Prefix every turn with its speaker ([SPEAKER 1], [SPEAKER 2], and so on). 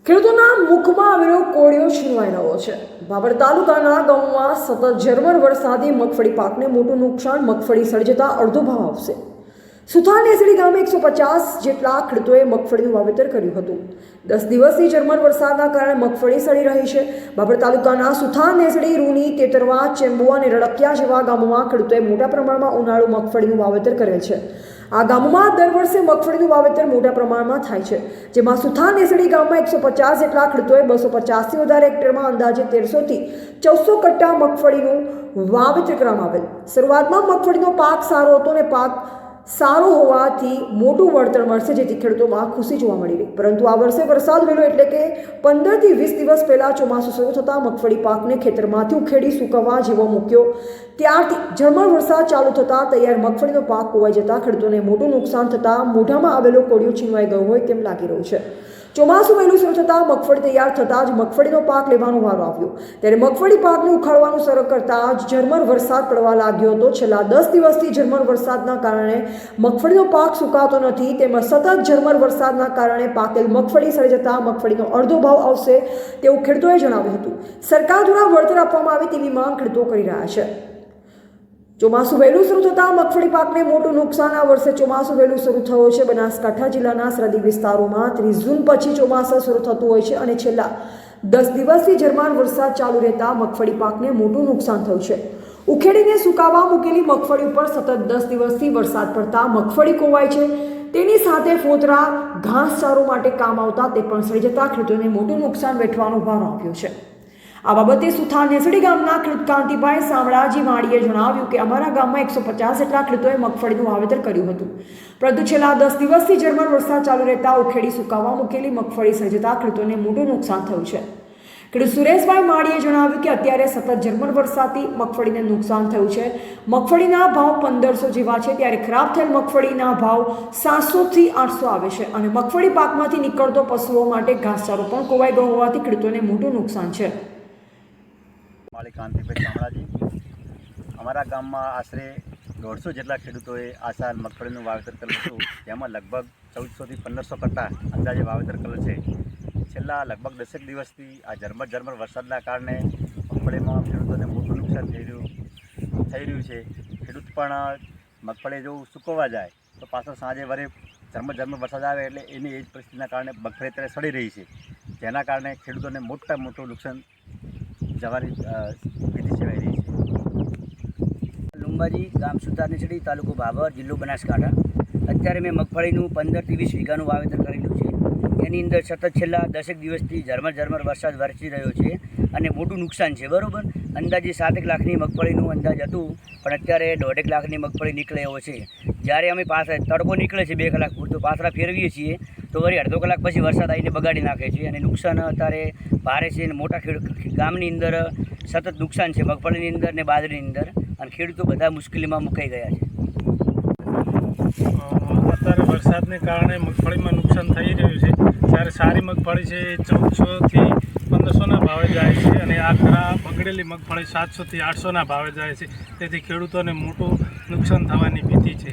[SPEAKER 1] ખેડૂતોના મુખમાં આવેલો કોળિયો છીનવાઈ રહ્યો છે। બાબર તાલુકાના ગામમાં સતત ઝરમર વરસાદી મગફળી પાકને મોટું નુકસાન, મગફળી સડી જતા અડધો ભાવ આવશે। સુથાર નેસડી ગામે 150 જેટલા ખેડૂતોએ મગફળીનું વાવેતર કર્યું હતું। 10 દિવસથી ઝરમર વરસાદના કારણે મગફળી સડી રહી છે। બાબર તાલુકાના સુથાર નેસડી, રૂની, તેતરવા, ચેમ્બુ અને રડકિયા જેવા ગામોમાં ખેડૂતોએ મોટા પ્રમાણમાં ઉનાળુ મગફળીનું વાવેતર કરેલ છે। આ ગામમાં દર વર્ષે મગફળીનું વાવેતર મોટા પ્રમાણમાં થાય છે, જેમાં સુથાર નેસડી ગામમાં 150 જેટલા ખેડૂતોએ 250થી વધારે હેક્ટરમાં અંદાજે 1300 થી 1400 કટ્ટા મગફળીનું વાવેતર કરવામાં આવેલ। શરૂઆતમાં મગફળીનો પાક સારો હતો અને પાક સારો હોવાથી મોટું વળતર મળશે, જેથી ખેડૂતોમાં ખુશી જોવા મળી રહી। પરંતુ આ વર્ષે વરસાદ વહેલો એટલે કે 15 થી 20 દિવસ પહેલા ચોમાસું શરૂ થતાં મગફળી પાકને ખેતરમાંથી ઉખેડી સૂકવવા જેવો મૂક્યો ત્યારથી ઝરમર વરસાદ ચાલુ થતાં તૈયાર મગફળીનો પાક કોવાઈ જતાં ખેડૂતોને મોટું નુકસાન થતાં મોઢામાં આવેલો કોળિયો છીનવાઈ ગયો હોય તેમ લાગી રહ્યું છે। ચોમાસું વહેલું શરૂ થતાં મગફળી તૈયાર થતાં જ મગફળીનો પાક લેવાનો વારો આવ્યો, ત્યારે મગફળી પાકને ઉખાડવાનું શરૂ કરતાં જ ઝરમર વરસાદ પડવા લાગ્યો હતો। છેલ્લા 10 દિવસથી ઝરમર વરસાદના કારણે મગફળીનો પાક સુકાતો નથી, તેમજ સતત ઝરમર વરસાદના કારણે પાકેલ મગફળી સડી જતાં મગફળીનો અડધો ભાવ આવશે તેવું ખેડૂતોએ જણાવ્યું હતું। સરકાર દ્વારા વળતર આપવામાં આવે તેવી માંગ ખેડૂતો કરી રહ્યા છે। ચોમાસું વહેલું શરૂ થતાં મગફળી પાકને મોટું નુકસાન। આ વર્ષે ચોમાસું વહેલું શરૂ થયો છે। બનાસકાંઠા જિલ્લાના સરહદી વિસ્તારોમાં 30 જૂન પછી ચોમાસું શરૂ થતું હોય છે અને છેલ્લા 10 દિવસથી ઝરમર વરસાદ ચાલુ રહેતા મગફળી પાકને મોટું નુકસાન થયું છે। ઉખેડીને સુકાવા મૂકેલી મગફળી ઉપર સતત 10 દિવસથી વરસાદ પડતા મગફળી કોવાય છે, તેની સાથે ફોતરા ઘાસચારો માટે કામ આવતા તે પણ સડી જતા ખેડૂતોને મોટું નુકસાન વેઠવાનો વારો આવ્યો છે। આ બાબતે સુથાર નેસડી ગામના ખેડૂત કાંતિભાઈ શામળાજી વાણીએ જણાવ્યું કે અમારા ગામમાં 150 જેટલા ખેડૂતોએ મગફળીનું વાવેતર કર્યું હતું, પરંતુ છેલ્લા 10 દિવસથી ઝરમર વરસાદ ચાલુ રહેતા ઉખેડી સુકાવા મૂકેલી મગફળી સડી જતા ખેડૂતોને મોટું નુકસાન થયું છે। ખેડૂત સુરેશભાઈ માળીએ જણાવ્યું કે અત્યારે સતત ઝરમર વરસાદથી મગફળીને નુકસાન થયું છે। મગફળીના ભાવ 1500 જેવા છે, ત્યારે ખરાબ થયેલ મગફળીના ભાવ 700 થી 800 આવે છે અને મગફળી પાકમાંથી નીકળતો પશુઓ માટે ઘાસચારો પણ કોવાઈ ગયો હોવાથી ખેડૂતોને મોટું નુકસાન છે।
[SPEAKER 2] માળી કાંતિભાઈ શામળાજી, અમારા ગામમાં આશરે 150 જેટલા ખેડૂતોએ આ સાલ મગફળીનું વાવેતર કરેલું હતું, જેમાં લગભગ 1400 થી 1500 કટ્ટા અંદાજે વાવેતર કરેલ છે। છેલ્લા લગભગ 10 દિવસથી આ ઝરમર વરસાદના કારણે મગફળીમાં ખેડૂતોને મોટું નુકસાન થઈ રહ્યું છે। ખેડૂત પણ મગફળી જો સૂકવવા જાય તો પાછળ સાંજે વરે ઝરમર વરસાદ આવે એટલે એની એ જ પરિસ્થિતિના કારણે મગફળી અત્યારે સડી રહી છે, જેના કારણે ખેડૂતોને મોટું નુકસાન જવાની ભીતિ સેવાઈ રહી છે।
[SPEAKER 3] લુંબાજી ગામ સુથાર નેસડી, તાલુકો બાબર, જિલ્લો બનાસકાંઠા। અત્યારે મેં મગફળીનું 15 થી 20 વીઘાનું વાવેતર કરેલું છે। એની અંદર સતત છેલ્લા 10 દિવસથી ઝરમર વરસાદ વરસી રહ્યો છે અને મોટું નુકસાન છે, બરાબર। અંદાજે 7 લાખની મગફળીનું અંદાજ હતું, પણ અત્યારે 1.5 લાખની મગફળી નીકળે એવો છે। જ્યારે અમે તડકો નીકળે છે 2 કલાક પૂરતો પાથરા ફેરવીએ છીએ તો વળી અડધો કલાક પછી વરસાદ આવીને બગાડી નાખે છે અને નુકસાન અત્યારે ભારે છે અને મોટા ગામની અંદર સતત નુકસાન છે, મગફળીની અંદર ને બાજરીની અંદર, અને ખેડૂતો બધા મુશ્કેલીમાં મુકાઈ ગયા છે।
[SPEAKER 4] અત્યારે વરસાદને કારણે મગફળીમાં નુકસાન થઈ રહ્યું છે। જ્યારે સારી મગફળી છે 1400 થી 1500ના ભાવે જાય છે અને આ ખરાબ બગડેલી મગફળી 700 થી 800ના ભાવે જાય છે, તેથી ખેડૂતોને મોટું નુકસાન થવાની ભીતિ છે।